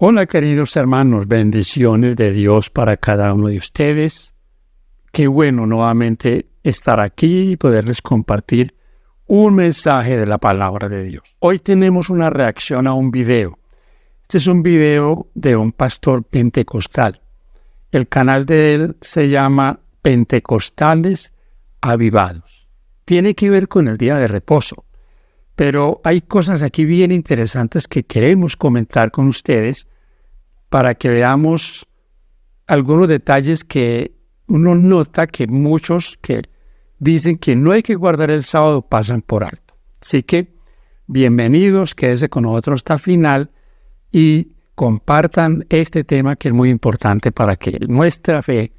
Hola queridos hermanos, bendiciones de Dios para cada uno de ustedes. Qué bueno nuevamente estar aquí y poderles compartir un mensaje de la palabra de Dios. Hoy tenemos una reacción a un video. Este es un video de un pastor pentecostal. El canal de él se llama Pentecostales Avivados. Tiene que ver con el día de reposo. Pero hay cosas aquí bien interesantes que queremos comentar con ustedes para que veamos algunos detalles que uno nota que muchos que dicen que no hay que guardar el sábado pasan por alto. Así que bienvenidos, quédense con nosotros hasta el final y compartan este tema que es muy importante para que nuestra fe,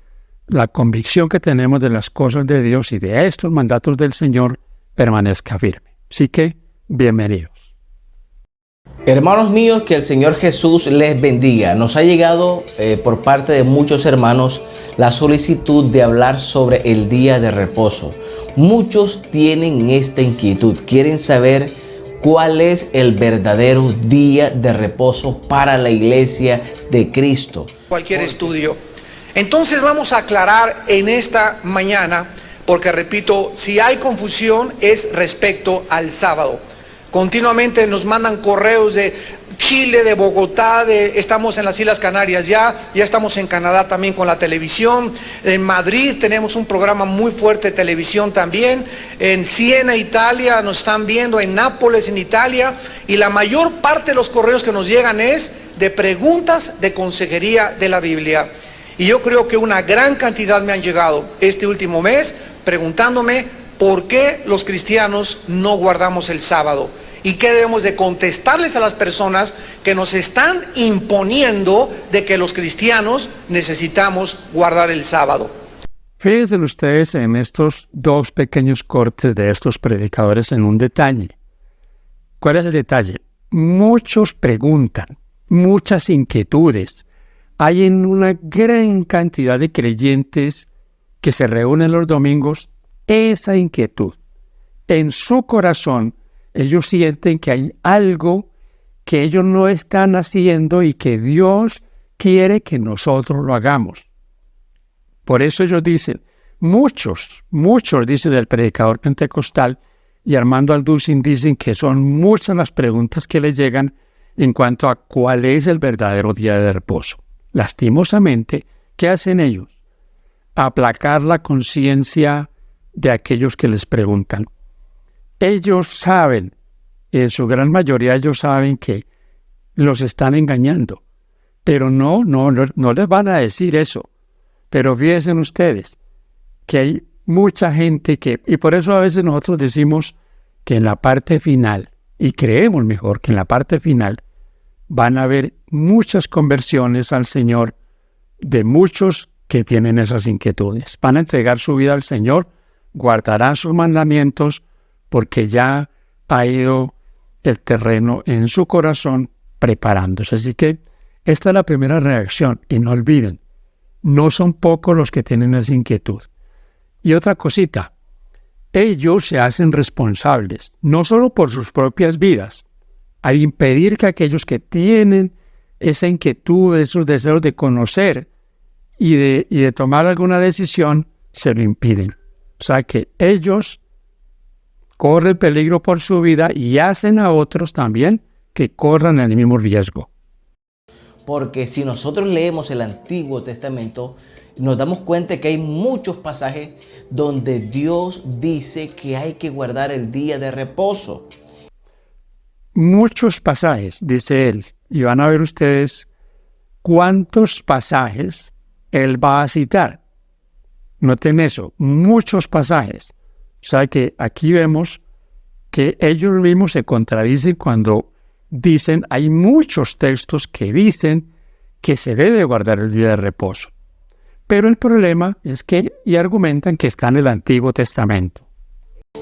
la convicción que tenemos de las cosas de Dios y de estos mandatos del Señor permanezca firme. Así que bienvenidos. Hermanos míos, que el Señor Jesús les bendiga. Nos ha llegado por parte de muchos hermanos la solicitud de hablar sobre el día de reposo. Muchos tienen esta inquietud, quieren saber cuál es el verdadero día de reposo para la iglesia de Cristo. Cualquier estudio. Entonces vamos a aclarar en esta mañana, porque repito, si hay confusión es respecto al sábado. Continuamente nos mandan correos de Chile, de Bogotá, estamos en las Islas Canarias ya estamos en Canadá también con la televisión, en Madrid tenemos un programa muy fuerte de televisión también, en Siena, Italia, nos están viendo, en Nápoles, en Italia, y la mayor parte de los correos que nos llegan es de preguntas de consejería de la Biblia. Y yo creo que una gran cantidad me han llegado este último mes preguntándome por qué los cristianos no guardamos el sábado. ¿Y qué debemos de contestarles a las personas que nos están imponiendo de que los cristianos necesitamos guardar el sábado? Fíjense ustedes en estos dos pequeños cortes de estos predicadores en un detalle. ¿Cuál es el detalle? Muchos preguntan, muchas inquietudes. Hay en una gran cantidad de creyentes que se reúnen los domingos esa inquietud. En su corazón, ellos sienten que hay algo que ellos no están haciendo y que Dios quiere que nosotros lo hagamos. Por eso ellos dicen, muchos, dicen el predicador pentecostal y Armando Alducin dicen que son muchas las preguntas que les llegan en cuanto a cuál es el verdadero día de reposo. Lastimosamente, ¿qué hacen ellos? Aplacar la conciencia de aquellos que les preguntan. Ellos saben, en su gran mayoría ellos saben que los están engañando, pero no les van a decir eso. Pero fíjense ustedes que hay mucha gente y por eso a veces nosotros decimos que en la parte final, y creemos mejor que en la parte final, van a haber muchas conversiones al Señor de muchos que tienen esas inquietudes. Van a entregar su vida al Señor, guardarán sus mandamientos, porque ya ha ido el terreno en su corazón preparándose. Así que esta es la primera reacción. Y no olviden, no son pocos los que tienen esa inquietud. Y otra cosita, ellos se hacen responsables, no solo por sus propias vidas, al impedir que aquellos que tienen esa inquietud, esos deseos de conocer y de tomar alguna decisión, se lo impiden. O sea que ellos corren peligro por su vida y hacen a otros también que corran el mismo riesgo. Porque si nosotros leemos el Antiguo Testamento, nos damos cuenta que hay muchos pasajes donde Dios dice que hay que guardar el día de reposo. Muchos pasajes, dice él, y van a ver ustedes cuántos pasajes él va a citar. Noten eso, muchos pasajes. O sea que aquí vemos que ellos mismos se contradicen cuando dicen, hay muchos textos que dicen que se debe guardar el día de reposo. Pero el problema es que, y argumentan que está en el Antiguo Testamento.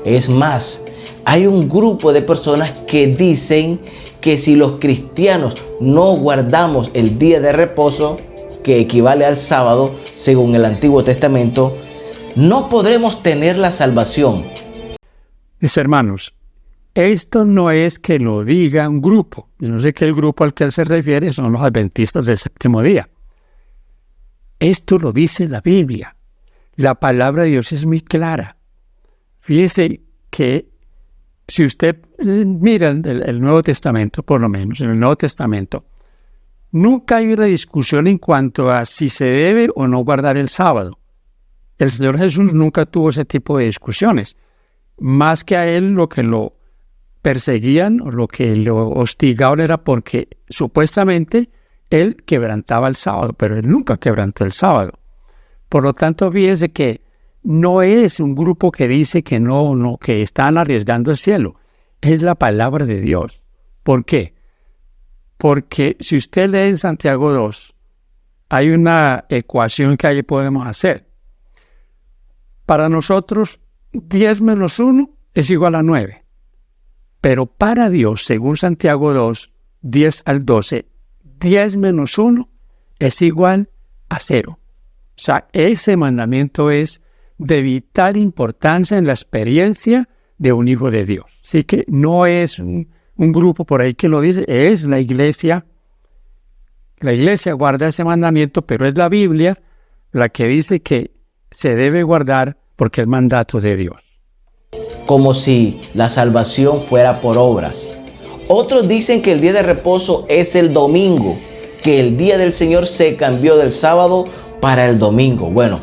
Es más, hay un grupo de personas que dicen que si los cristianos no guardamos el día de reposo, que equivale al sábado, según el Antiguo Testamento, no podremos tener la salvación. Mis hermanos, Esto no es que lo diga un grupo. Yo no sé qué el grupo al que él se refiere son los adventistas del séptimo día. Esto lo dice la Biblia. La palabra de Dios es muy clara. Fíjese que si usted mira el Nuevo Testamento, por lo menos, en el Nuevo Testamento, nunca hay una discusión en cuanto a si se debe o no guardar el sábado. El Señor Jesús nunca tuvo ese tipo de discusiones. Más que a él lo que lo perseguían o lo que lo hostigaban era porque supuestamente él quebrantaba el sábado, pero él nunca quebrantó el sábado. Por lo tanto, fíjese que no es un grupo que dice que no, que están arriesgando el cielo. Es la palabra de Dios. ¿Por qué? Porque si usted lee en Santiago 2, hay una ecuación que ahí podemos hacer. Para nosotros, 10 menos 1 es igual a 9. Pero para Dios, según Santiago 2, 10 al 12, 10 menos 1 es igual a 0. O sea, ese mandamiento es de vital importancia en la experiencia de un hijo de Dios. Así que no es un grupo por ahí que lo dice, es la iglesia. La iglesia guarda ese mandamiento, pero es la Biblia la que dice que se debe guardar porque es mandato de Dios. Como si la salvación fuera por obras. Otros dicen que el día de reposo es el domingo, que el día del Señor se cambió del sábado para el domingo. Bueno,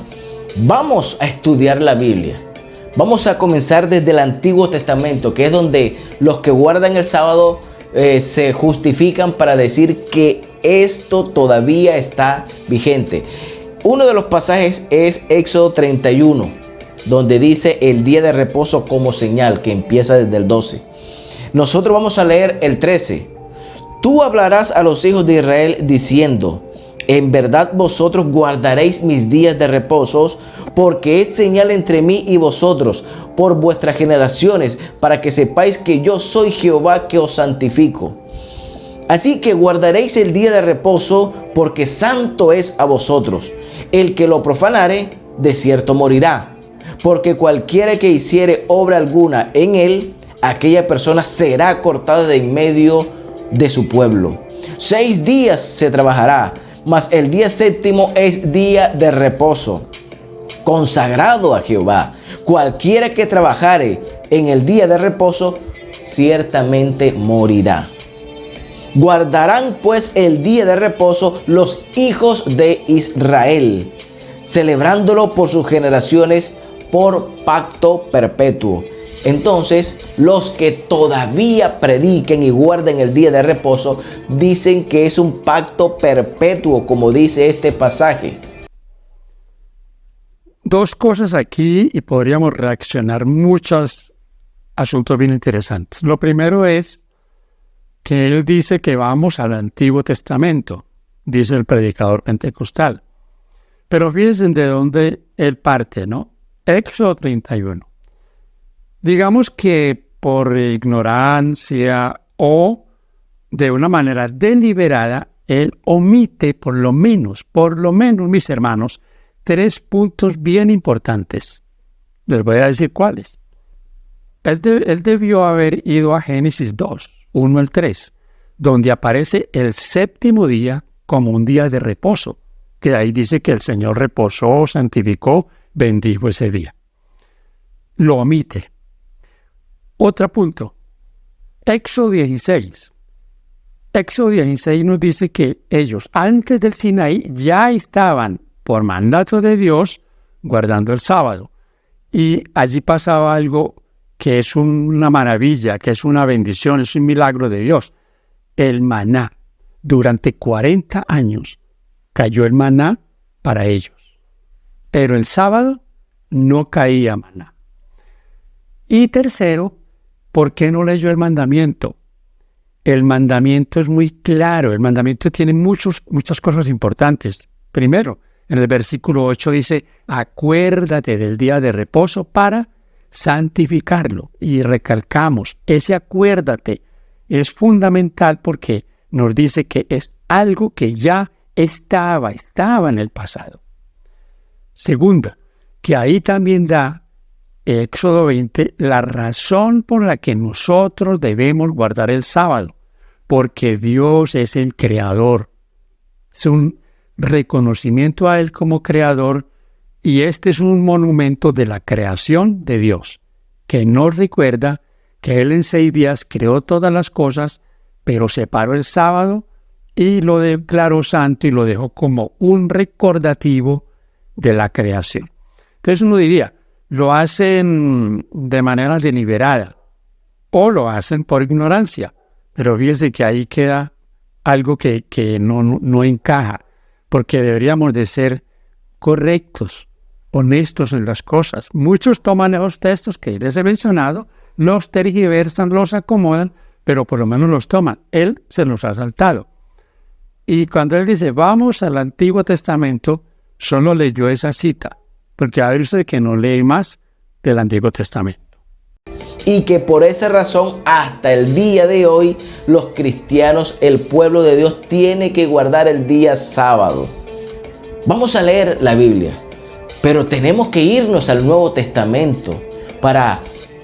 vamos a estudiar la Biblia. Vamos a comenzar desde el Antiguo Testamento, que es donde los que guardan el sábado se justifican para decir que esto todavía está vigente. Uno de los pasajes es Éxodo 31, donde dice el día de reposo como señal, que empieza desde el 12. Nosotros vamos a leer el 13. Tú hablarás a los hijos de Israel diciendo: en verdad vosotros guardaréis mis días de reposos, porque es señal entre mí y vosotros, por vuestras generaciones, para que sepáis que yo soy Jehová que os santifico. Así que guardaréis el día de reposo, porque santo es a vosotros. El que lo profanare, de cierto morirá. Porque cualquiera que hiciere obra alguna en él, aquella persona será cortada de en medio de su pueblo. 6 días se trabajará, mas el día séptimo es día de reposo, consagrado a Jehová. Cualquiera que trabajare en el día de reposo, ciertamente morirá. Guardarán pues el día de reposo los hijos de Israel, celebrándolo por sus generaciones, por pacto perpetuo. Entonces, los que todavía prediquen y guarden el día de reposo, dicen que es un pacto perpetuo, como dice este pasaje. Dos cosas aquí y podríamos reaccionar muchos asuntos bien interesantes. Lo primero es que él dice que vamos al Antiguo Testamento, dice el predicador pentecostal. Pero fíjense de dónde él parte, ¿no? Éxodo 31. Digamos que por ignorancia o de una manera deliberada, él omite por lo menos, mis hermanos, 3 puntos bien importantes. Les voy a decir cuáles. Él debió haber ido a Génesis 2, 1 al 3, donde aparece el séptimo día como un día de reposo, que ahí dice que el Señor reposó, santificó, bendijo ese día. Lo omite. Otro punto, Éxodo 16. Éxodo 16 nos dice que ellos antes del Sinaí ya estaban, por mandato de Dios, guardando el sábado. Y allí pasaba algo que es una maravilla, que es una bendición, es un milagro de Dios. El maná. Durante 40 años cayó el maná para ellos. Pero el sábado no caía maná. Y tercero, ¿por qué no leyó el mandamiento? El mandamiento es muy claro. El mandamiento tiene muchas cosas importantes. Primero, en el versículo 8 dice, acuérdate del día de reposo para santificarlo. Y recalcamos, ese acuérdate es fundamental porque nos dice que es algo que ya estaba en el pasado. Segundo, que ahí también da Éxodo 20, la razón por la que nosotros debemos guardar el sábado, porque Dios es el creador. Es un reconocimiento a Él como creador y este es un monumento de la creación de Dios, que nos recuerda que Él en 6 días creó todas las cosas, pero separó el sábado y lo declaró santo y lo dejó como un recordativo de la creación. Entonces uno diría, lo hacen de manera deliberada o lo hacen por ignorancia, pero fíjese que ahí queda algo que no encaja, porque deberíamos de ser correctos, honestos en las cosas. Muchos toman esos textos que les he mencionado, los tergiversan, los acomodan, pero por lo menos los toman. Él se los ha saltado. Y cuando él dice, vamos al Antiguo Testamento, solo leyó esa cita, porque a ver usted que no lee más del Antiguo Testamento. Y que por esa razón hasta el día de hoy los cristianos, el pueblo de Dios, tiene que guardar el día sábado. Vamos a leer la Biblia, pero tenemos que irnos al Nuevo Testamento para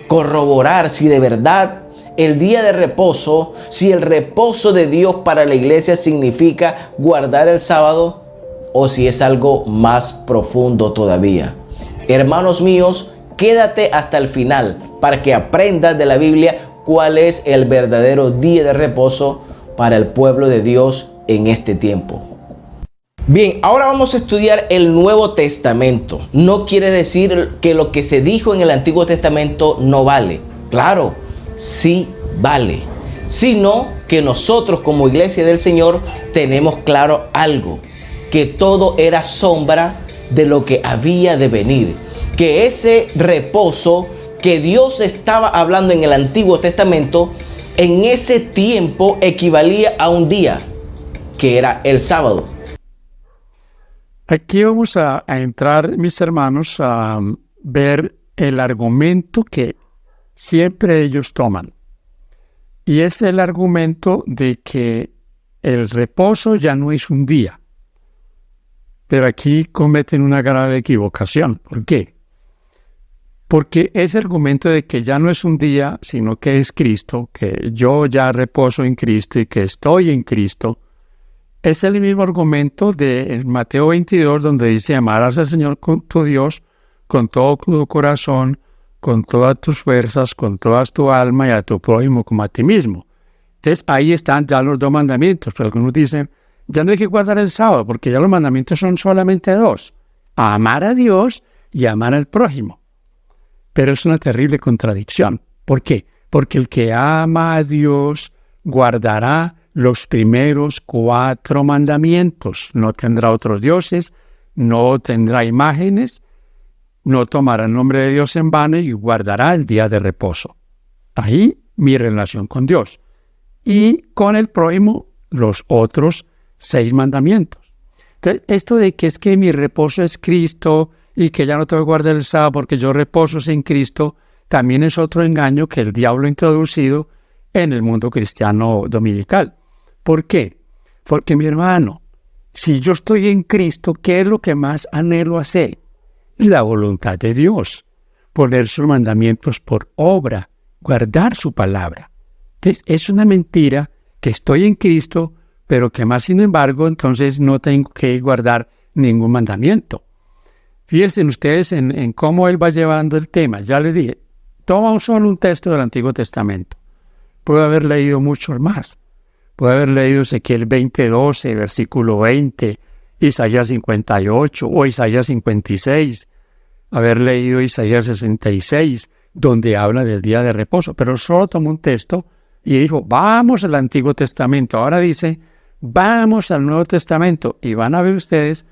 corroborar si de verdad el día de reposo, si el reposo de Dios para la iglesia significa guardar el sábado o si es algo más profundo todavía. Hermanos míos, quédate hasta el final para que aprendas de la Biblia cuál es el verdadero día de reposo para el pueblo de Dios en este tiempo. Bien, ahora vamos a estudiar el Nuevo Testamento. No quiere decir que lo que se dijo en el Antiguo Testamento no vale. Claro, sí vale. Sino que nosotros como iglesia del Señor tenemos claro algo, que todo era sombra de lo que había de venir. Que ese reposo que Dios estaba hablando en el Antiguo Testamento, en ese tiempo equivalía a un día, que era el sábado. Aquí vamos a entrar, mis hermanos, a ver el argumento que siempre ellos toman. Y es el argumento de que el reposo ya no es un día. Pero aquí cometen una grave equivocación. ¿Por qué? Porque ese argumento de que ya no es un día, sino que es Cristo, que yo ya reposo en Cristo y que estoy en Cristo, es el mismo argumento de Mateo 22, donde dice, amarás al Señor con tu Dios, con todo tu corazón, con todas tus fuerzas, con toda tu alma y a tu prójimo como a ti mismo. Entonces ahí están ya los 2 mandamientos, pero algunos dicen, ya no hay que guardar el sábado, porque ya los mandamientos son solamente 2, amar a Dios y amar al prójimo. Pero es una terrible contradicción. ¿Por qué? Porque el que ama a Dios guardará los primeros 4 mandamientos. No tendrá otros dioses, no tendrá imágenes, no tomará el nombre de Dios en vano y guardará el día de reposo. Ahí mi relación con Dios. Y con el prójimo los otros 6 mandamientos. Entonces, esto de que es que mi reposo es Cristo y que ya no tengo que guardar el sábado porque yo reposo sin Cristo, también es otro engaño que el diablo ha introducido en el mundo cristiano dominical. ¿Por qué? Porque, mi hermano, si yo estoy en Cristo, ¿qué es lo que más anhelo hacer? La voluntad de Dios, poner sus mandamientos por obra, guardar su palabra. Entonces, es una mentira que estoy en Cristo, pero que más sin embargo, entonces no tengo que guardar ningún mandamiento. Fíjense ustedes en cómo él va llevando el tema. Ya les dije, toma solo un texto del Antiguo Testamento. Puedo haber leído muchos más. Puedo haber leído Ezequiel 20:12, versículo 20, Isaías 58 o Isaías 56. Haber leído Isaías 66, donde habla del día de reposo. Pero solo tomó un texto y dijo, vamos al Antiguo Testamento. Ahora dice, vamos al Nuevo Testamento. Y van a ver ustedes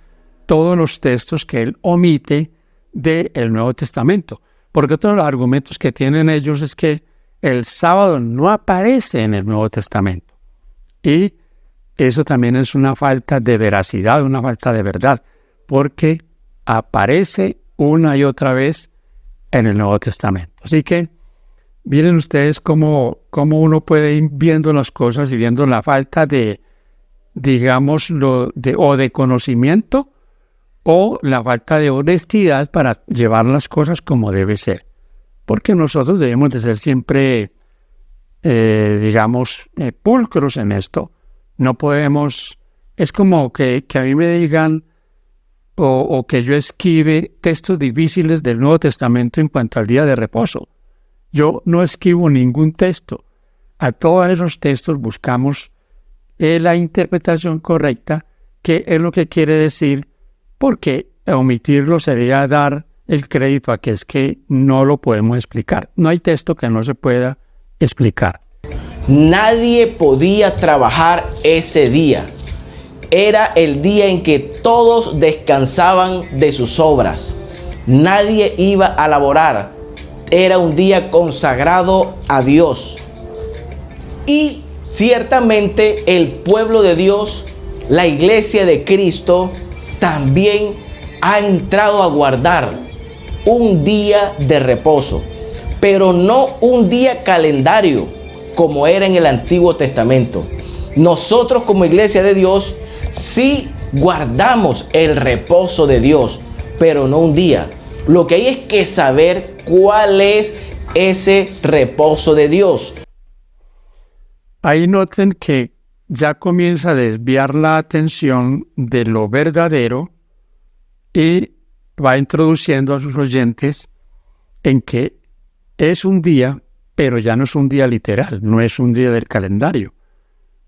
todos los textos que él omite del Nuevo Testamento. Porque otro de los argumentos que tienen ellos es que el sábado no aparece en el Nuevo Testamento. Y eso también es una falta de veracidad, una falta de verdad, porque aparece una y otra vez en el Nuevo Testamento. Así que miren ustedes cómo uno puede ir viendo las cosas y viendo la falta de, digamos, de conocimiento o la falta de honestidad para llevar las cosas como debe ser. porque nosotros debemos de ser siempre, pulcros en esto. No podemos, es como que a mí me digan o que yo esquive textos difíciles del Nuevo Testamento en cuanto al día de reposo. Yo no esquivo ningún texto. A todos esos textos buscamos la interpretación correcta, que es lo que quiere decir, porque omitirlo sería dar el crédito a que es que no lo podemos explicar. No hay texto que no se pueda explicar. Nadie podía trabajar ese día. Era el día en que todos descansaban de sus obras. Nadie iba a laborar. Era un día consagrado a Dios. Y ciertamente el pueblo de Dios, la iglesia de Cristo, también ha entrado a guardar un día de reposo, pero no un día calendario como era en el Antiguo Testamento. Nosotros como iglesia de Dios sí guardamos el reposo de Dios, pero no un día. Lo que hay es que saber cuál es ese reposo de Dios. Ahí noten que ya comienza a desviar la atención de lo verdadero y va introduciendo a sus oyentes en que es un día, pero ya no es un día literal, no es un día del calendario.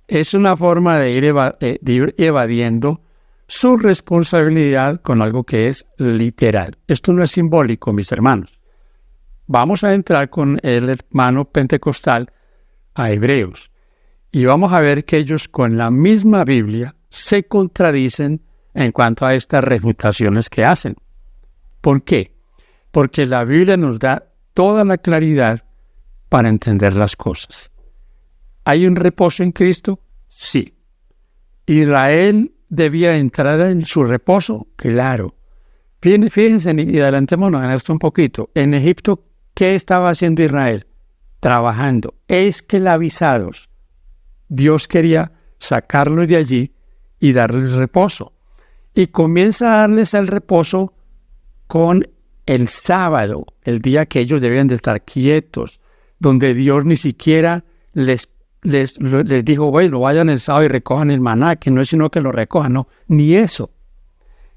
Es una forma de ir evadiendo su responsabilidad con algo que es literal. Esto no es simbólico, mis hermanos. Vamos a entrar con el hermano pentecostal a Hebreos y vamos a ver que ellos con la misma Biblia se contradicen en cuanto a estas refutaciones que hacen. ¿Por qué? Porque la Biblia nos da toda la claridad para entender las cosas. ¿Hay un reposo en Cristo? Sí. ¿Israel debía entrar en su reposo? Claro. Fíjense y adelantémonos en esto un poquito. En Egipto, ¿qué estaba haciendo Israel? Trabajando, esclavizados. Dios quería sacarlos de allí y darles reposo. Y comienza a darles el reposo con el sábado, el día que ellos debían de estar quietos, donde Dios ni siquiera les dijo, bueno, vayan el sábado y recojan el maná, que no es sino que lo recojan, no, ni eso.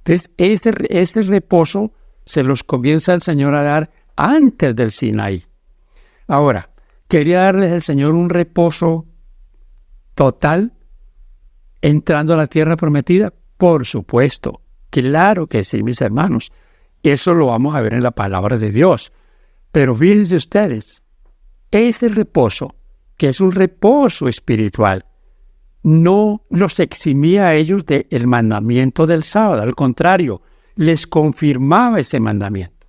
Entonces, este reposo se los comienza el Señor a dar antes del Sinaí. Ahora, ¿quería darles el Señor un reposo total entrando a la tierra prometida? Por supuesto, claro que sí, mis hermanos. Eso lo vamos a ver en la palabra de Dios. Pero fíjense ustedes, ese reposo, que es un reposo espiritual, no los eximía a ellos del mandamiento del sábado. Al contrario, les confirmaba ese mandamiento.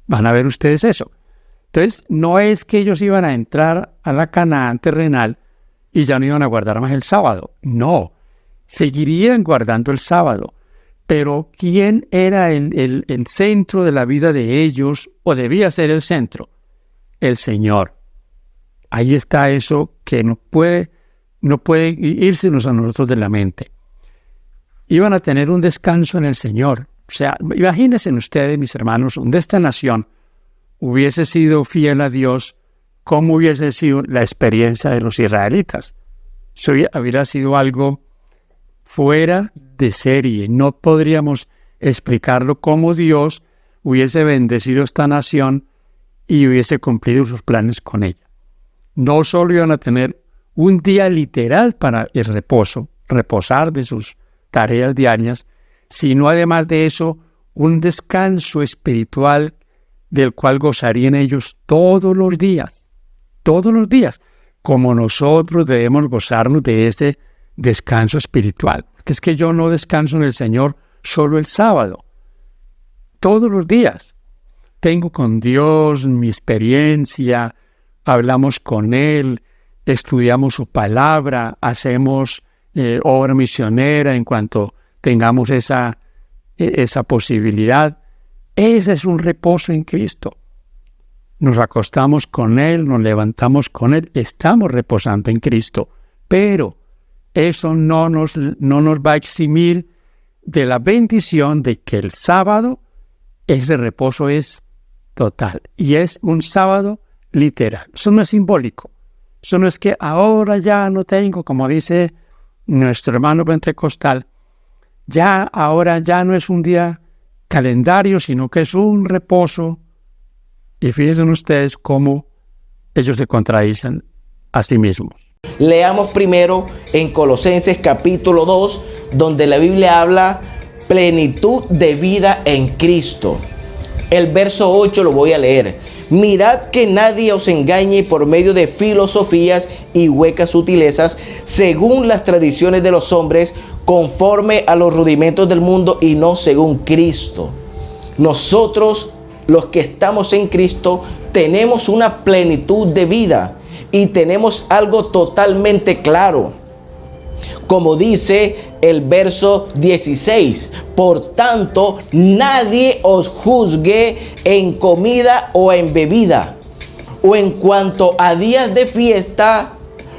Van a ver ustedes eso. Entonces, no es que ellos iban a entrar a la Canaán terrenal y ya no iban a guardar más el sábado. No, seguirían guardando el sábado. Pero ¿quién era el centro de la vida de ellos o debía ser el centro? El Señor. Ahí está eso que no puede írsenos a nosotros de la mente. Iban a tener un descanso en el Señor. O sea, imagínense ustedes, mis hermanos, donde esta nación hubiese sido fiel a Dios, ¿cómo hubiese sido la experiencia de los israelitas? Eso hubiera sido algo fuera de serie. No podríamos explicarlo cómo Dios hubiese bendecido esta nación y hubiese cumplido sus planes con ella. No solo iban a tener un día literal para el reposo, reposar de sus tareas diarias, sino además de eso, un descanso espiritual del cual gozarían ellos todos los días, como nosotros debemos gozarnos de ese descanso espiritual. Porque es que yo no descanso en el Señor solo el sábado, todos los días. Tengo con Dios mi experiencia, hablamos con Él, estudiamos su palabra, hacemos obra misionera en cuanto tengamos esa posibilidad. Ese es un reposo en Cristo. Nos acostamos con Él, nos levantamos con Él, estamos reposando en Cristo, pero eso no nos va a eximir de la bendición de que el sábado, ese reposo es total. Y es un sábado literal. Eso no es simbólico. Eso no es que ahora ya no tengo, como dice nuestro hermano pentecostal, ahora ya no es un día calendario, sino que es un reposo. Y fíjense ustedes cómo ellos se contradicen a sí mismos. Leamos primero en Colosenses capítulo 2, donde la Biblia habla plenitud de vida en Cristo. El verso 8 lo voy a leer. Mirad que nadie os engañe por medio de filosofías y huecas sutilezas, según las tradiciones de los hombres, conforme a los rudimentos del mundo y no según Cristo. Nosotros, los que estamos en Cristo, tenemos una plenitud de vida y tenemos algo totalmente claro. Como dice el verso 16, por tanto, nadie os juzgue en comida o en bebida, o en cuanto a días de fiesta,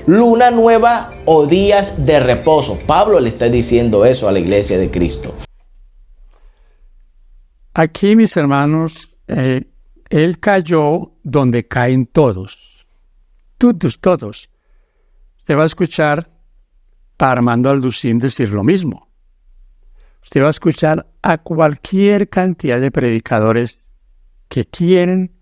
luna nueva o días de reposo. Pablo le está diciendo eso a la iglesia de Cristo. Aquí, mis hermanos, él cayó donde caen todos. Todos. Usted va a escuchar a Armando Alducín decir lo mismo. Usted va a escuchar a cualquier cantidad de predicadores que quieren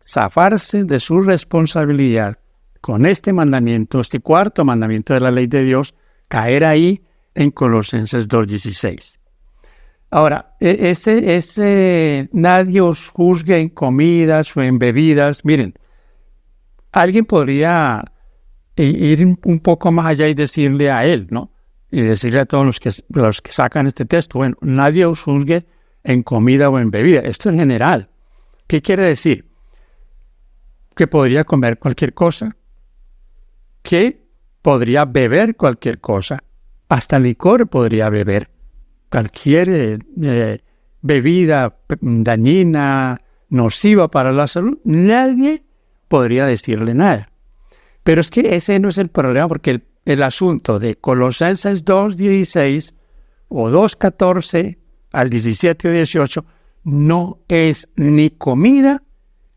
zafarse de su responsabilidad con este mandamiento, este cuarto mandamiento de la ley de Dios, caer ahí en Colosenses 2:16. Ahora, ese nadie os juzgue en comidas o en bebidas. Miren, alguien podría ir un poco más allá y decirle a él, ¿no? Y decirle a todos los que sacan este texto, bueno, nadie os juzgue en comida o en bebida. Esto en general. ¿Qué quiere decir? Que podría comer cualquier cosa, que podría beber cualquier cosa, hasta licor podría beber. Cualquier bebida dañina, nociva para la salud, nadie podría decirle nada. Pero es que ese no es el problema, porque el asunto de Colosenses 2:16 o 2:14 al 17 o 18 no es ni comida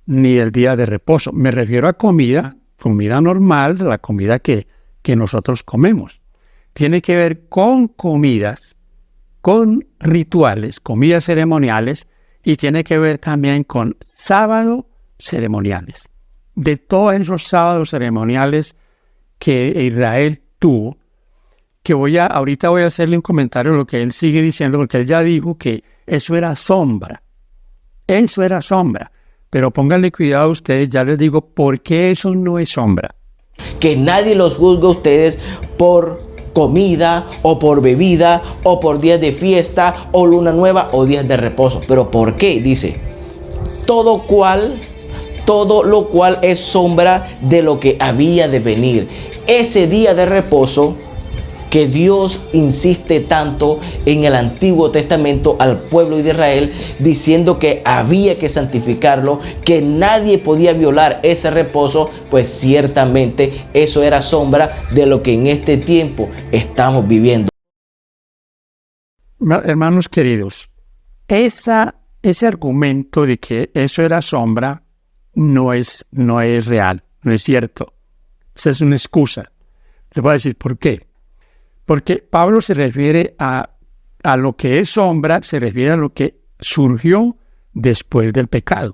ni el día de reposo. Me refiero a comida normal, la comida que nosotros comemos. Tiene que ver con comidas, con rituales, comidas ceremoniales, y tiene que ver también con sábados ceremoniales. De todos esos sábados ceremoniales que Israel tuvo, que ahorita voy a hacerle un comentario de lo que él sigue diciendo, porque él ya dijo que eso era sombra. Eso era sombra. Pero pónganle cuidado a ustedes, ya les digo por qué eso no es sombra. Que nadie los juzgue a ustedes por comida o por bebida o por días de fiesta o luna nueva o días de reposo. ¿Pero por qué? Dice, todo lo cual es sombra de lo que había de venir. Ese día de reposo que Dios insiste tanto en el Antiguo Testamento al pueblo de Israel, diciendo que había que santificarlo, que nadie podía violar ese reposo, pues ciertamente eso era sombra de lo que en este tiempo estamos viviendo. Hermanos queridos, ese argumento de que eso era sombra no es real, no es cierto. Esa es una excusa. Les voy a decir por qué. Porque Pablo se refiere a lo que es sombra, se refiere a lo que surgió después del pecado.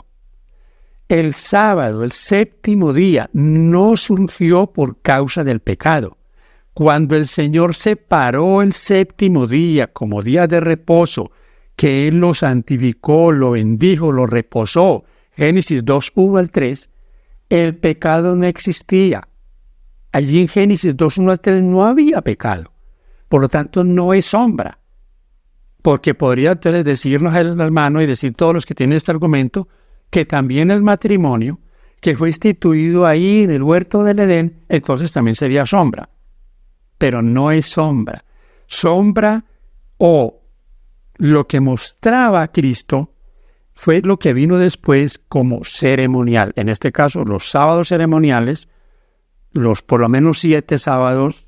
El sábado, el séptimo día, no surgió por causa del pecado. Cuando el Señor separó el séptimo día como día de reposo, que Él lo santificó, lo bendijo, lo reposó, Génesis 2:1 al 3, el pecado no existía. Allí en Génesis 2:1 al 3 no había pecado. Por lo tanto, no es sombra. Porque podría entonces decirnos el hermano y decir todos los que tienen este argumento que también el matrimonio que fue instituido ahí en el huerto del Edén, entonces también sería sombra. Pero no es sombra. Sombra o lo que mostraba a Cristo fue lo que vino después como ceremonial. En este caso, los sábados ceremoniales, los por lo menos 7 sábados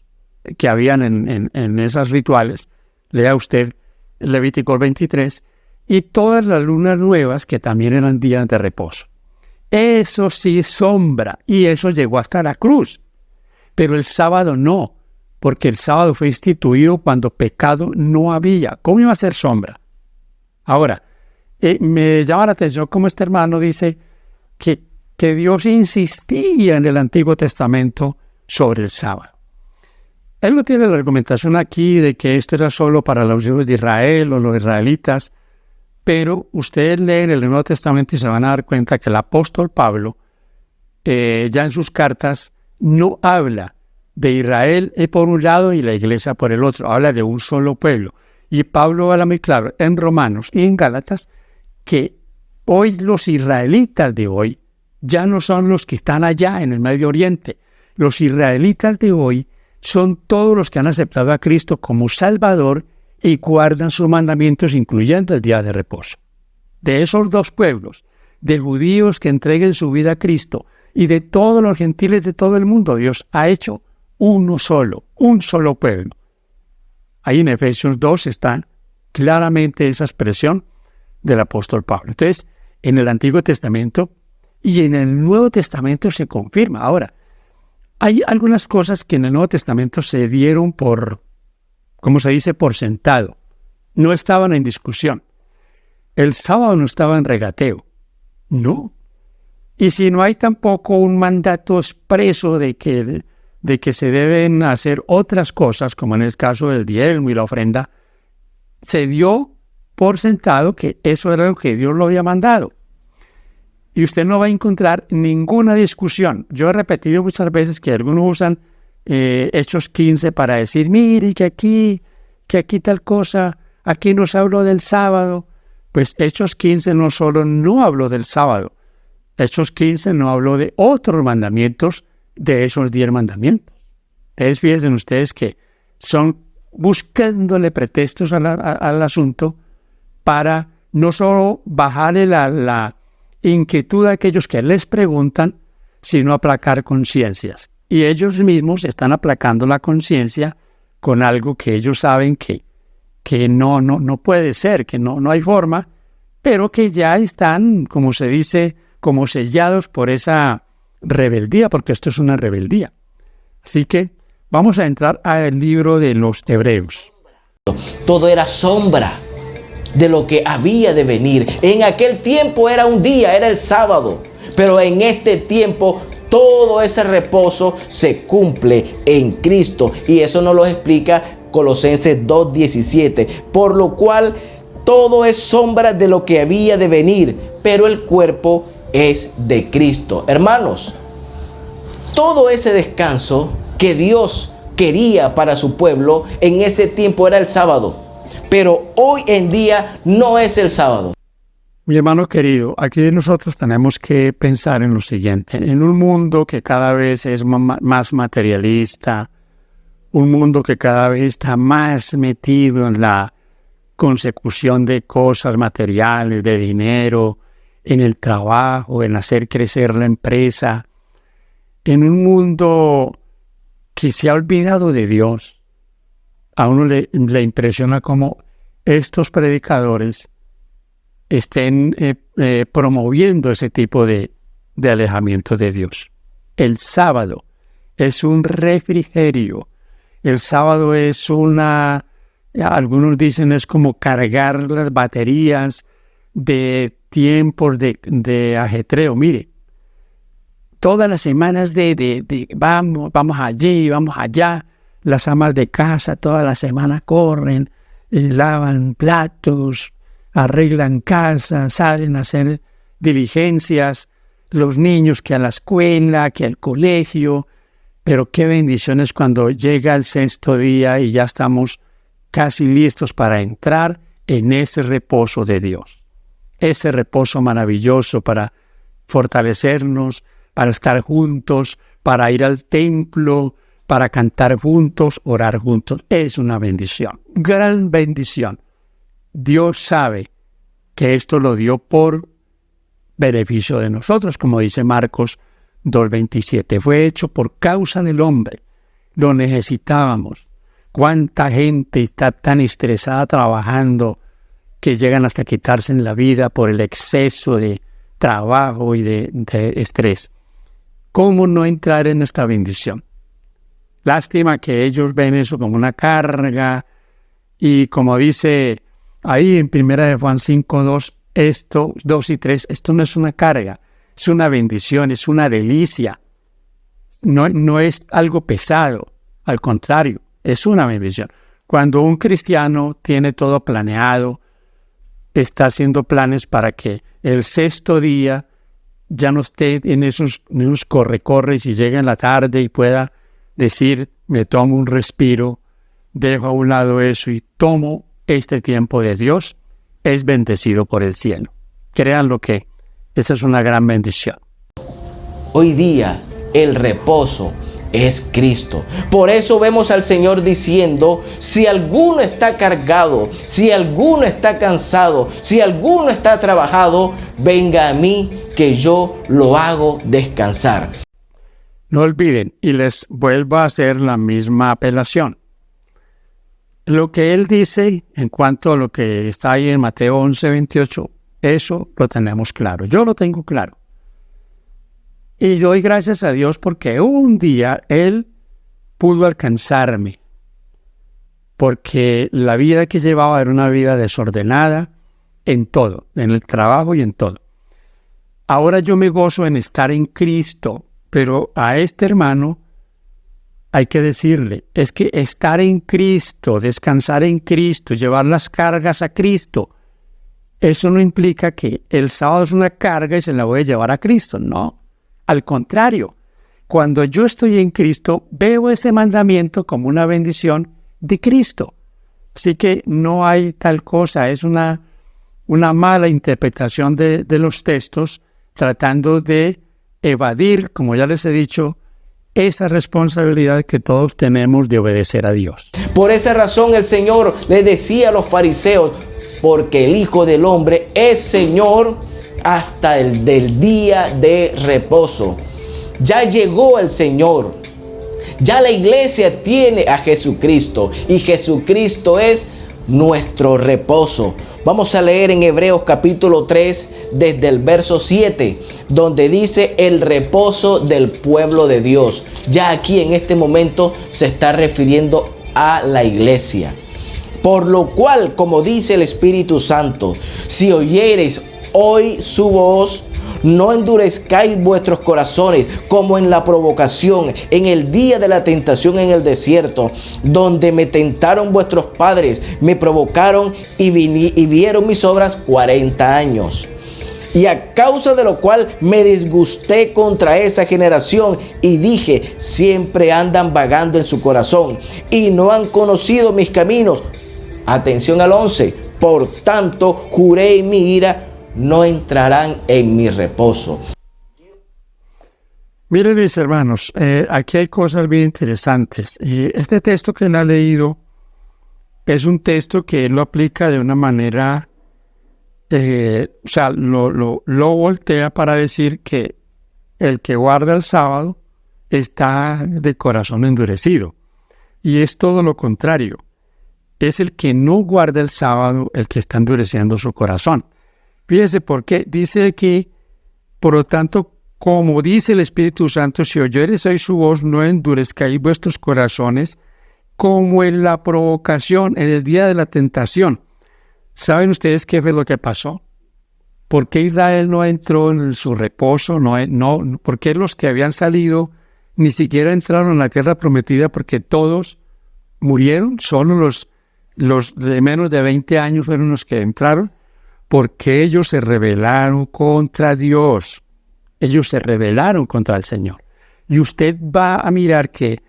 que habían en esas rituales, lea usted Levítico 23, y todas las lunas nuevas que también eran días de reposo. Eso sí es sombra, y eso llegó hasta la cruz. Pero el sábado no, porque el sábado fue instituido cuando pecado no había. ¿Cómo iba a ser sombra? Ahora, me llama la atención cómo este hermano dice que Dios insistía en el Antiguo Testamento sobre el sábado. Él no tiene la argumentación aquí de que esto era solo para los hijos de Israel o los israelitas, pero ustedes leen el Nuevo Testamento y se van a dar cuenta que el apóstol Pablo, ya en sus cartas, no habla de Israel por un lado y la iglesia por el otro, habla de un solo pueblo. Y Pablo habla muy claro en Romanos y en Gálatas que hoy los israelitas de hoy ya no son los que están allá en el Medio Oriente. Los israelitas de hoy son todos los que han aceptado a Cristo como Salvador y guardan sus mandamientos, incluyendo el día de reposo. De esos dos pueblos, de judíos que entreguen su vida a Cristo y de todos los gentiles de todo el mundo, Dios ha hecho uno solo, un solo pueblo. Ahí en Efesios 2 está claramente esa expresión del apóstol Pablo. Entonces, en el Antiguo Testamento y en el Nuevo Testamento se confirma. Ahora, hay algunas cosas que en el Nuevo Testamento se dieron por, como se dice, por sentado. No estaban en discusión. El sábado no estaba en regateo. No. Y si no hay tampoco un mandato expreso de que se deben hacer otras cosas, como en el caso del diezmo y la ofrenda, se dio por sentado que eso era lo que Dios lo había mandado. Y usted no va a encontrar ninguna discusión. Yo he repetido muchas veces que algunos usan Hechos 15 para decir, mire, que aquí tal cosa, aquí nos habló del sábado. Pues Hechos 15 no solo no habló del sábado, Hechos 15 no habló de otros mandamientos de esos 10 mandamientos. Entonces fíjense ustedes que son buscándole pretextos al asunto para no solo bajarle la inquietud a aquellos que les preguntan, sino aplacar conciencias. Y ellos mismos están aplacando la conciencia con algo que ellos saben que no puede ser, que no hay forma, pero que ya están, como se dice, como sellados por esa rebeldía, porque esto es una rebeldía. Así que vamos a entrar al libro de los Hebreos. Todo era sombra de lo que había de venir. En aquel tiempo era un día, era el sábado, pero en este tiempo todo ese reposo se cumple en Cristo, y eso nos lo explica Colosenses 2:17, por lo cual todo es sombra de lo que había de venir, pero el cuerpo es de Cristo. Hermanos, todo ese descanso que Dios quería para su pueblo en ese tiempo era el sábado, pero hoy en día no es el sábado. Mi hermano querido, aquí nosotros tenemos que pensar en lo siguiente. En un mundo que cada vez es más materialista, un mundo que cada vez está más metido en la consecución de cosas materiales, de dinero, en el trabajo, en hacer crecer la empresa, en un mundo que se ha olvidado de Dios, a uno le impresiona cómo estos predicadores estén promoviendo ese tipo de alejamiento de Dios. El sábado es un refrigerio. El sábado es algunos dicen es como cargar las baterías de tiempos de ajetreo. Mire, todas las semanas vamos allí, vamos allá, las amas de casa toda la semana corren, lavan platos, arreglan casa, salen a hacer diligencias, los niños que a la escuela, que al colegio, pero qué bendiciones cuando llega el sexto día y ya estamos casi listos para entrar en ese reposo de Dios. Ese reposo maravilloso para fortalecernos, para estar juntos, para ir al templo, para cantar juntos, orar juntos. Es una bendición, gran bendición. Dios sabe que esto lo dio por beneficio de nosotros, como dice Marcos 2:27. Fue hecho por causa del hombre. Lo necesitábamos. ¿Cuánta gente está tan estresada trabajando que llegan hasta quitarse en la vida por el exceso de trabajo y de estrés. ¿Cómo no entrar en esta bendición? Lástima que ellos ven eso como una carga y como dice ahí en 1 Juan 5:2, esto, 2 y 3, esto no es una carga, es una bendición, es una delicia. No es algo pesado, al contrario, es una bendición. Cuando un cristiano tiene todo planeado, está haciendo planes para que el sexto día ya no esté en esos corre-corres y llegue en la tarde y pueda decir, me tomo un respiro, dejo a un lado eso y tomo este tiempo de Dios, es bendecido por el cielo. Créanlo que esa es una gran bendición. Hoy día el reposo es Cristo. Por eso vemos al Señor diciendo, si alguno está cargado, si alguno está cansado, si alguno está trabajado, venga a mí que yo lo hago descansar. No olviden, y les vuelvo a hacer la misma apelación. Lo que él dice en cuanto a lo que está ahí en Mateo 11:28, eso lo tenemos claro. Yo lo tengo claro. Y doy gracias a Dios porque un día Él pudo alcanzarme. Porque la vida que llevaba era una vida desordenada en todo, en el trabajo y en todo. Ahora yo me gozo en estar en Cristo, pero a este hermano hay que decirle, es que estar en Cristo, descansar en Cristo, llevar las cargas a Cristo, eso no implica que el sábado es una carga y se la voy a llevar a Cristo, no. Al contrario, cuando yo estoy en Cristo, veo ese mandamiento como una bendición de Cristo. Así que no hay tal cosa, es una mala interpretación de los textos, tratando de evadir, como ya les he dicho, esa responsabilidad que todos tenemos de obedecer a Dios. Por esa razón el Señor le decía a los fariseos, porque el Hijo del Hombre es Señor hasta el del día de reposo. Ya llegó el Señor. Ya la iglesia tiene a Jesucristo y Jesucristo es nuestro reposo. Vamos a leer en Hebreos capítulo 3 desde el verso 7, donde dice el reposo del pueblo de Dios. Ya aquí en este momento se está refiriendo a la iglesia. Por lo cual, como dice el Espíritu Santo, si oyereis hoy su voz, no endurezcáis vuestros corazones como en la provocación, en el día de la tentación en el desierto, donde me tentaron vuestros padres, me provocaron y vieron mis obras 40 años. Y a causa de lo cual me disgusté contra esa generación y dije, siempre andan vagando en su corazón y no han conocido mis caminos. Atención al 11. Por tanto, juré en mi ira, no entrarán en mi reposo. Miren, mis hermanos, aquí hay cosas bien interesantes. Este texto que él ha leído es un texto que él lo aplica de una manera, lo voltea para decir que el que guarda el sábado está de corazón endurecido. Y es todo lo contrario. Es el que no guarda el sábado el que está endureciendo su corazón. Fíjese por qué. Dice aquí, por lo tanto, como dice el Espíritu Santo, si oyereis hoy su voz, no endurezcáis vuestros corazones, como en la provocación, en el día de la tentación. ¿Saben ustedes qué fue lo que pasó? ¿Por qué Israel no entró en su reposo? ¿Por qué los que habían salido ni siquiera entraron en la tierra prometida? Porque todos murieron, solo los de menos de 20 años fueron los que entraron. Porque ellos se rebelaron contra Dios. Ellos se rebelaron contra el Señor. Y usted va a mirar que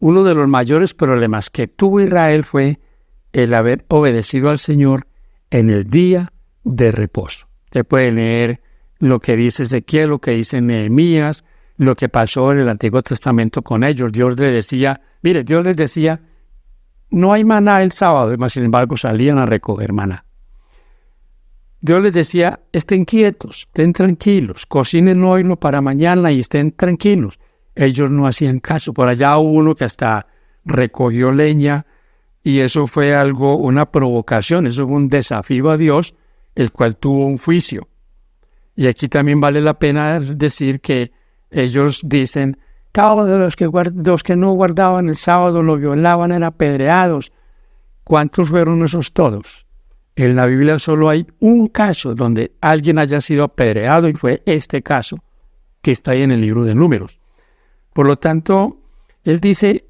uno de los mayores problemas que tuvo Israel fue el haber obedecido al Señor en el día de reposo. Usted puede leer lo que dice Ezequiel, lo que dice Nehemías, lo que pasó en el Antiguo Testamento con ellos. Dios les decía, no hay maná el sábado, mas sin embargo salían a recoger maná. Dios les decía, estén quietos, estén tranquilos, cocinen hoy lo para mañana y estén tranquilos. Ellos no hacían caso. Por allá hubo uno que hasta recogió leña y eso fue una provocación, eso fue un desafío a Dios, el cual tuvo un juicio. Y aquí también vale la pena decir que ellos dicen, todos los que no guardaban el sábado lo violaban, eran apedreados. ¿Cuántos fueron esos todos? En la Biblia solo hay un caso donde alguien haya sido apedreado y fue este caso que está ahí en el libro de Números. Por lo tanto, él dice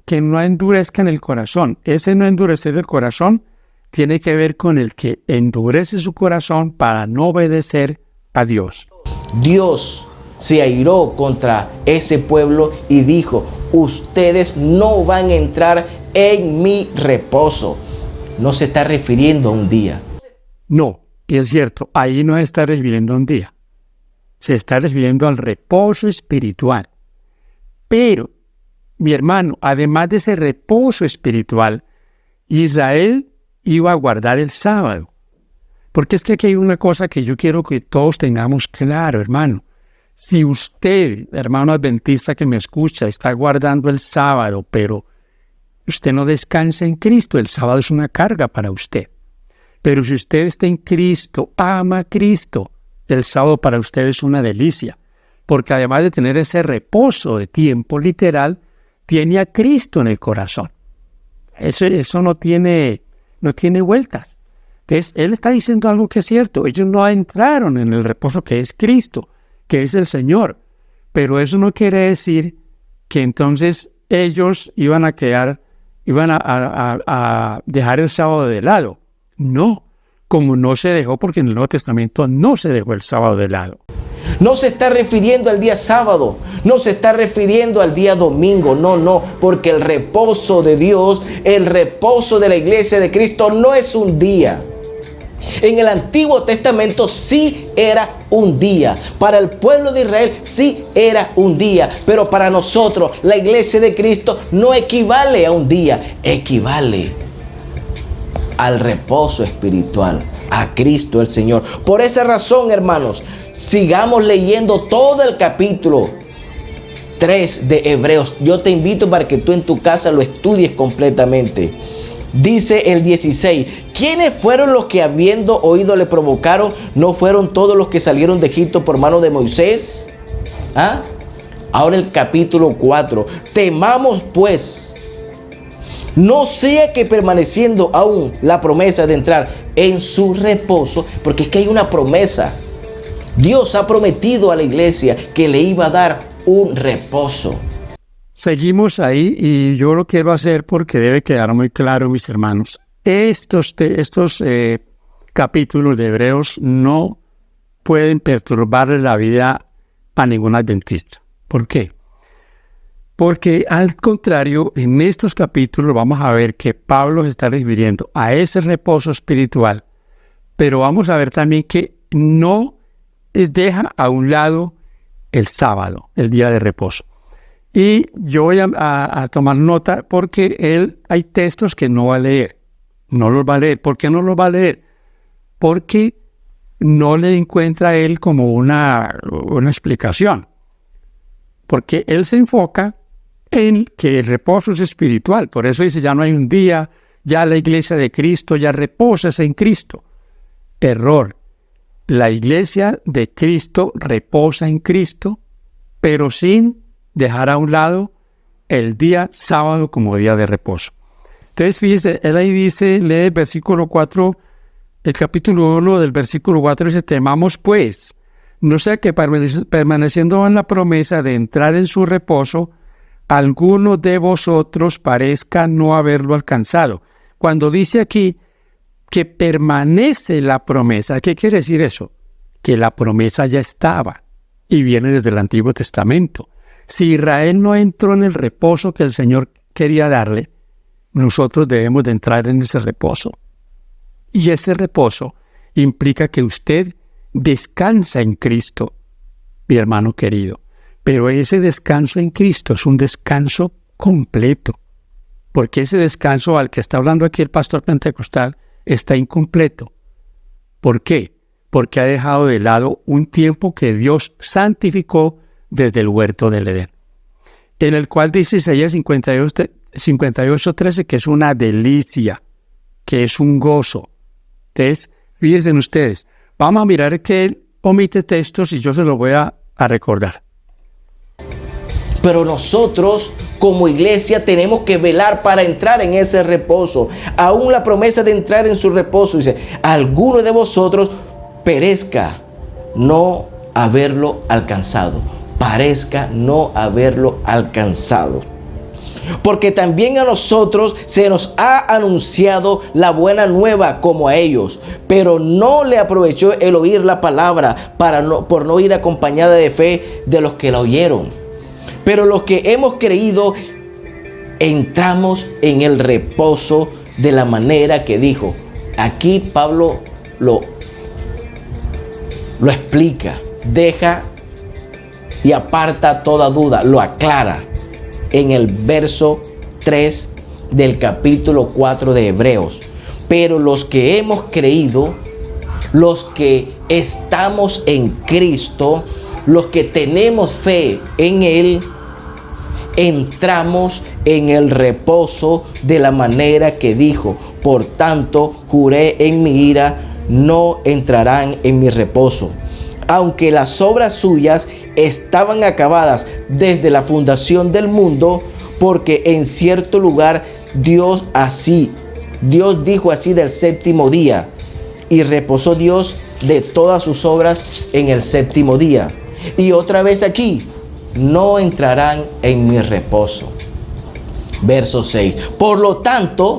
que no endurezcan el corazón. Ese no endurecer el corazón tiene que ver con el que endurece su corazón para no obedecer a Dios. Dios se airó contra ese pueblo y dijo, ustedes no van a entrar en mi reposo. No se está refiriendo a un día. No, y es cierto, ahí no se está refiriendo a un día. Se está refiriendo al reposo espiritual. Pero, mi hermano, además de ese reposo espiritual, Israel iba a guardar el sábado. Porque es que aquí hay una cosa que yo quiero que todos tengamos claro, hermano. Si usted, hermano adventista que me escucha, está guardando el sábado, pero usted no descansa en Cristo, el sábado es una carga para usted. Pero si usted está en Cristo, ama a Cristo, el sábado para usted es una delicia. Porque además de tener ese reposo de tiempo literal, tiene a Cristo en el corazón. Eso no tiene vueltas. Entonces, él está diciendo algo que es cierto. Ellos no entraron en el reposo que es Cristo, que es el Señor. Pero eso no quiere decir que entonces ellos iban a dejar el sábado de lado. No, como no se dejó, porque en el Nuevo Testamento no se dejó el sábado de lado. No se está refiriendo al día sábado, no se está refiriendo al día domingo, no, porque el reposo de Dios, el reposo de la iglesia de Cristo no es un día. En el Antiguo Testamento sí era un día, para el pueblo de Israel sí era un día, pero para nosotros la iglesia de Cristo no equivale a un día, equivale al reposo espiritual, a Cristo el Señor. Por esa razón, hermanos, sigamos leyendo todo el capítulo 3 de Hebreos. Yo te invito para que tú en tu casa lo estudies completamente. Dice el 16, ¿quiénes fueron los que habiendo oído le provocaron? ¿No fueron todos los que salieron de Egipto por mano de Moisés? Ahora el capítulo 4, temamos pues, no sea que permaneciendo aún la promesa de entrar en su reposo, porque es que hay una promesa. Dios ha prometido a la iglesia que le iba a dar un reposo. Seguimos ahí y yo lo quiero hacer porque debe quedar muy claro, mis hermanos. Estos capítulos de Hebreos no pueden perturbarle la vida a ningún adventista. ¿Por qué? Porque al contrario, en estos capítulos vamos a ver que Pablo se está refiriendo a ese reposo espiritual, pero vamos a ver también que no deja a un lado el sábado, el día de reposo. Y yo voy a tomar nota porque hay textos que no va a leer. No los va a leer. ¿Por qué no los va a leer? Porque no le encuentra a él como una explicación. Porque él se enfoca en que el reposo es espiritual. Por eso dice, ya no hay un día, ya la iglesia de Cristo ya reposa en Cristo. Error. La iglesia de Cristo reposa en Cristo, pero sin dejar a un lado el día sábado como día de reposo. Entonces, fíjese, él ahí dice, lee el versículo 4, el capítulo 1 del versículo 4, dice, temamos pues, no sea que permaneciendo en la promesa de entrar en su reposo, alguno de vosotros parezca no haberlo alcanzado. Cuando dice aquí que permanece la promesa, ¿qué quiere decir eso? Que la promesa ya estaba y viene desde el Antiguo Testamento. Si Israel no entró en el reposo que el Señor quería darle, nosotros debemos de entrar en ese reposo. Y ese reposo implica que usted descansa en Cristo, mi hermano querido. Pero ese descanso en Cristo es un descanso completo. Porque ese descanso al que está hablando aquí el pastor pentecostal está incompleto. ¿Por qué? Porque ha dejado de lado un tiempo que Dios santificó desde el huerto del Edén, en el cual dice Isaías 58:13, que es una delicia, que es un gozo. Entonces, fíjense ustedes, vamos a mirar que él omite textos y yo se los voy a recordar. Pero nosotros como iglesia tenemos que velar para entrar en ese reposo. Aún la promesa de entrar en su reposo dice, alguno de vosotros perezca no haberlo alcanzado. Parezca no haberlo alcanzado. Porque también a nosotros se nos ha anunciado la buena nueva como a ellos, pero no le aprovechó el oír la palabra por no ir acompañada de fe de los que la oyeron. Pero los que hemos creído entramos en el reposo de la manera que dijo. Aquí Pablo lo explica, deja y aparta toda duda, lo aclara en el verso 3 del capítulo 4 de Hebreos. Pero los que hemos creído, los que estamos en Cristo, los que tenemos fe en Él, entramos en el reposo de la manera que dijo. Por tanto, juré en mi ira, no entrarán en mi reposo. Aunque las obras suyas estaban acabadas desde la fundación del mundo, porque en cierto lugar Dios dijo así del séptimo día, y reposó Dios de todas sus obras en el séptimo día. Y otra vez aquí, no entrarán en mi reposo. Verso 6. Por lo tanto,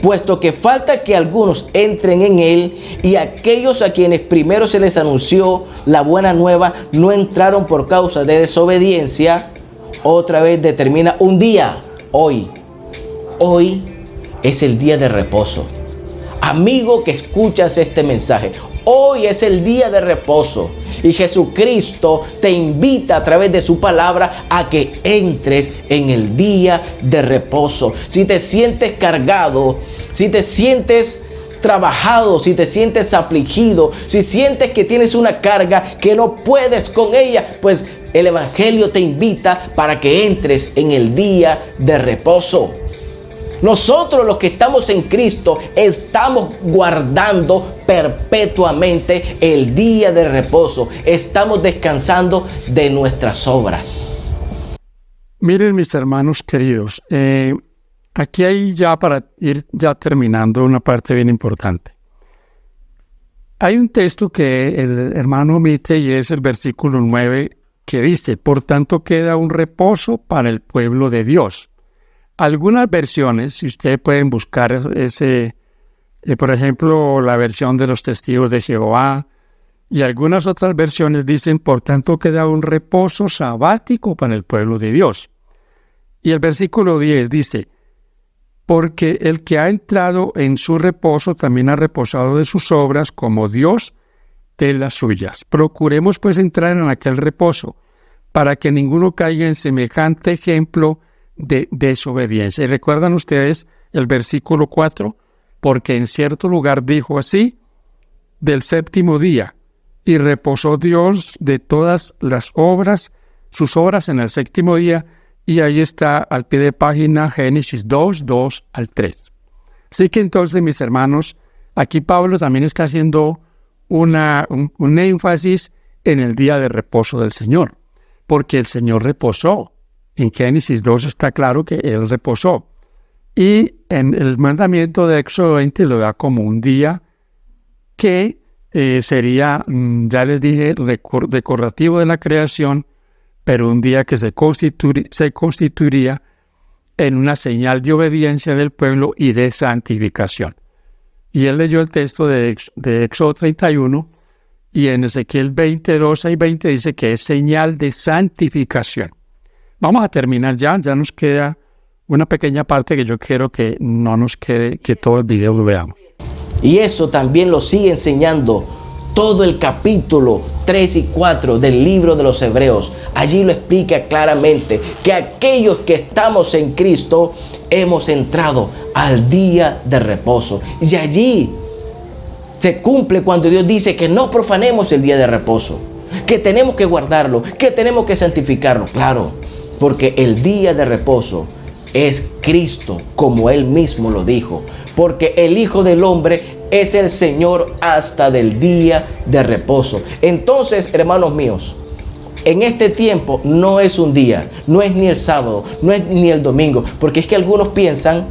puesto que falta que algunos entren en él, y aquellos a quienes primero se les anunció la buena nueva no entraron por causa de desobediencia, otra vez determina un día, hoy. Hoy es el día de reposo. Amigo que escuchas este mensaje, hoy es el día de reposo. Y Jesucristo te invita a través de su palabra a que entres en el día de reposo. Si te sientes cargado, si te sientes trabajado, si te sientes afligido, si sientes que tienes una carga que no puedes con ella, pues el Evangelio te invita para que entres en el día de reposo. Nosotros los que estamos en Cristo estamos guardando perpetuamente el día de reposo. Estamos descansando de nuestras obras. Miren, mis hermanos queridos, aquí hay ya, para ir ya terminando, una parte bien importante. Hay un texto que el hermano omite y es el versículo 9 que dice, por tanto queda un reposo para el pueblo de Dios. Algunas versiones, si ustedes pueden buscar por ejemplo, la versión de los testigos de Jehová, y algunas otras versiones dicen, por tanto queda un reposo sabático para el pueblo de Dios. Y el versículo 10 dice, porque el que ha entrado en su reposo también ha reposado de sus obras como Dios de las suyas. Procuremos pues entrar en aquel reposo, para que ninguno caiga en semejante ejemplo de desobediencia. Y recuerdan ustedes el versículo 4, porque en cierto lugar dijo así, del séptimo día, y reposó Dios de todas las obras, sus obras en el séptimo día, y ahí está al pie de página Génesis 2 al 3. Así que entonces, mis hermanos, aquí Pablo también está haciendo un énfasis en el día de reposo del Señor, porque el Señor reposó. En Génesis 2 está claro que Él reposó. Y en el mandamiento de Éxodo 20 lo da como un día que sería, ya les dije, decorativo de la creación, pero un día que se constituiría en una señal de obediencia del pueblo y de santificación. Y él leyó el texto de Éxodo 31, y en Ezequiel 22 y 20 dice que es señal de santificación. Vamos a terminar ya nos queda una pequeña parte que yo quiero que no nos quede, que todo el video lo veamos. Y eso también lo sigue enseñando todo el capítulo 3 y 4 del libro de los Hebreos. Allí lo explica claramente que aquellos que estamos en Cristo hemos entrado al día de reposo. Y allí se cumple cuando Dios dice que no profanemos el día de reposo, que tenemos que guardarlo, que tenemos que santificarlo. Claro, porque el día de reposo es Cristo, como Él mismo lo dijo, porque el Hijo del Hombre es el Señor hasta del día de reposo. Entonces, hermanos míos, en este tiempo no es un día, no es ni el sábado, no es ni el domingo, porque es que algunos piensan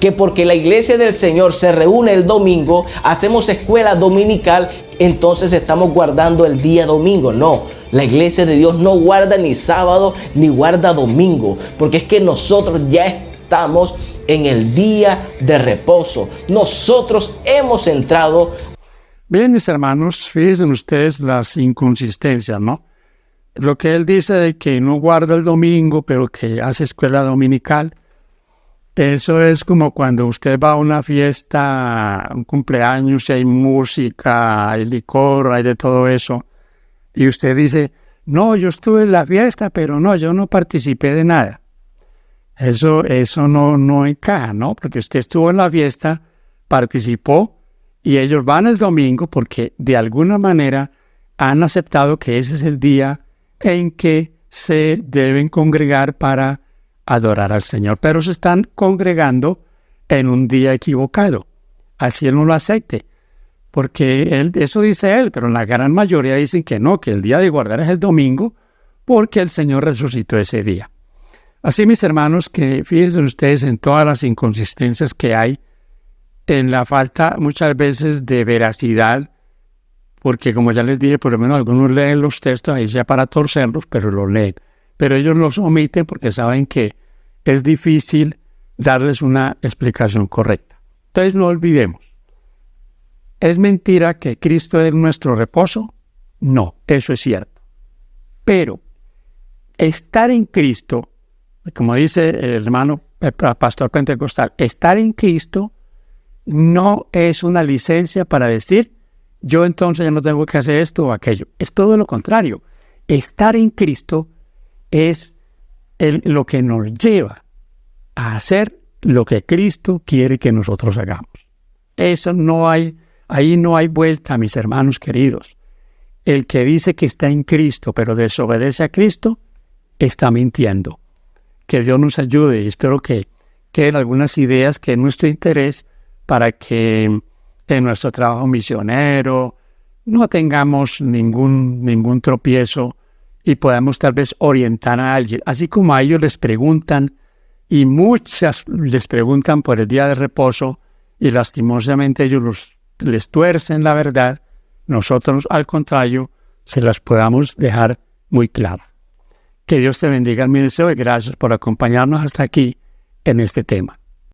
que porque la iglesia del Señor se reúne el domingo, hacemos escuela dominical, entonces estamos guardando el día domingo. No, la iglesia de Dios no guarda ni sábado ni guarda domingo, porque es que nosotros ya estamos en el día de reposo. Nosotros hemos entrado. Bien, mis hermanos, fíjense ustedes las inconsistencias, ¿no? Lo que él dice de que no guarda el domingo, pero que hace escuela dominical, eso es como cuando usted va a una fiesta, un cumpleaños, y hay música, hay licor, hay de todo eso, y usted dice, no, yo estuve en la fiesta, pero no, yo no participé de nada. Eso no encaja, ¿no? Porque usted estuvo en la fiesta, participó, y ellos van el domingo porque de alguna manera han aceptado que ese es el día en que se deben congregar para adorar al Señor, pero se están congregando en un día equivocado. Así él no lo acepte, porque eso dice él, pero la gran mayoría dicen que no, que el día de guardar es el domingo, porque el Señor resucitó ese día. Así, mis hermanos, que fíjense ustedes en todas las inconsistencias que hay, en la falta muchas veces de veracidad, porque como ya les dije, por lo menos algunos leen los textos ahí sea para torcerlos, pero los leen. Pero ellos los omiten porque saben que es difícil darles una explicación correcta. Entonces no olvidemos, ¿es mentira que Cristo es nuestro reposo? No, eso es cierto. Pero estar en Cristo, como dice el hermano pastor pentecostal, estar en Cristo no es una licencia para decir, yo entonces ya no tengo que hacer esto o aquello. Es todo lo contrario. Estar en Cristo es lo que nos lleva a hacer lo que Cristo quiere que nosotros hagamos. Ahí no hay vuelta, mis hermanos queridos. El que dice que está en Cristo, pero desobedece a Cristo, está mintiendo. Que Dios nos ayude y espero que queden algunas ideas que es nuestro interés para que en nuestro trabajo misionero no tengamos ningún tropiezo y podamos tal vez orientar a alguien. Así como a ellos les preguntan, y muchas les preguntan por el día de reposo, y lastimosamente ellos les tuercen la verdad, nosotros al contrario se las podamos dejar muy clara. Que Dios te bendiga, mi deseo, y gracias por acompañarnos hasta aquí en este tema.